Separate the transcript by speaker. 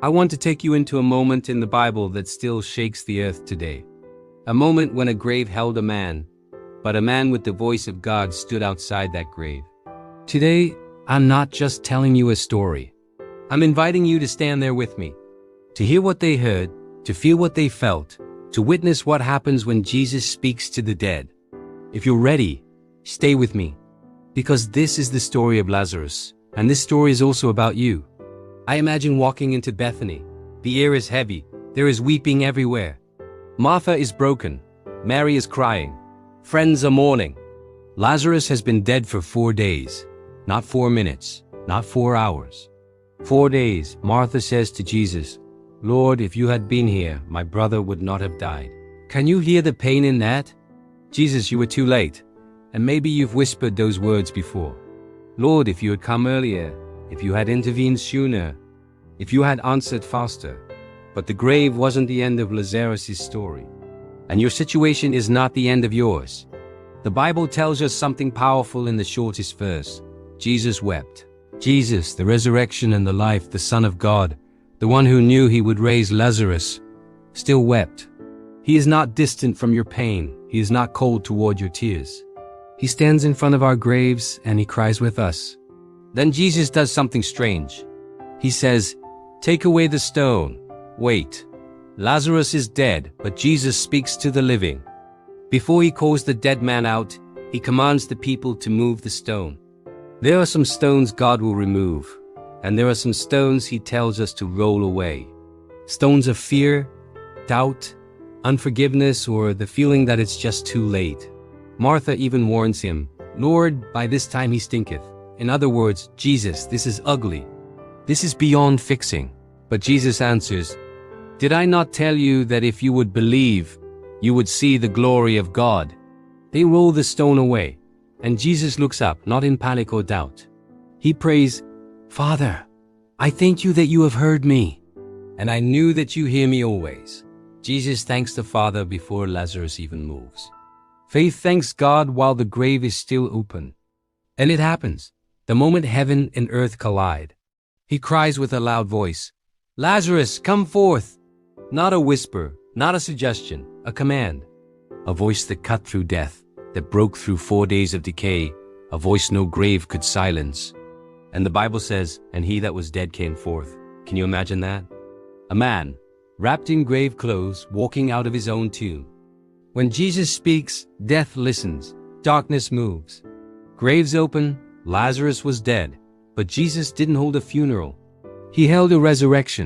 Speaker 1: I want to take you into a moment in the Bible that still shakes the earth today. A moment when a grave held a man, but a man with the voice of God stood outside that grave. Today, I'm not just telling you a story. I'm inviting you to stand there with me, to hear what they heard, to feel what they felt, to witness what happens when Jesus speaks to the dead. If you're ready, stay with me, because this is the story of Lazarus, and this story is also about you. I imagine walking into Bethany. The air is heavy. There is weeping everywhere. Martha is broken. Mary is crying. Friends are mourning. Lazarus has been dead for 4 days. Not 4 minutes. Not 4 hours. 4 days. Martha says to Jesus, "Lord, if you had been here, my brother would not have died." Can you hear the pain in that? Jesus, you were too late. And maybe you've whispered those words before. Lord, if you had come earlier, if you had intervened sooner, if you had answered faster. But the grave wasn't the end of Lazarus' story. And your situation is not the end of yours. The Bible tells us something powerful in the shortest verse. Jesus wept. Jesus, the resurrection and the life, the Son of God, the one who knew he would raise Lazarus, still wept. He is not distant from your pain. He is not cold toward your tears. He stands in front of our graves and he cries with us. Then Jesus does something strange. He says, "Take away the stone." Wait. Lazarus is dead, but Jesus speaks to the living. Before he calls the dead man out, he commands the people to move the stone. There are some stones God will remove, and there are some stones he tells us to roll away. Stones of fear, doubt, unforgiveness, or the feeling that it's just too late. Martha even warns him, "Lord, by this time he stinketh." In other words, Jesus, this is ugly. This is beyond fixing. But Jesus answers, "Did I not tell you that if you would believe, you would see the glory of God?" They roll the stone away, and Jesus looks up, not in panic or doubt. He prays, "Father, I thank you that you have heard me, and I knew that you hear me always." Jesus thanks the Father before Lazarus even moves. Faith thanks God while the grave is still open. And it happens, the moment heaven and earth collide. He cries with a loud voice, "Lazarus, come forth!" Not a whisper, not a suggestion, a command. A voice that cut through death, that broke through 4 days of decay, a voice no grave could silence. And the Bible says, "And he that was dead came forth." Can you imagine that? A man, wrapped in grave clothes, walking out of his own tomb. When Jesus speaks, death listens, darkness moves. Graves open, Lazarus was dead, but Jesus didn't hold a funeral. He held a resurrection,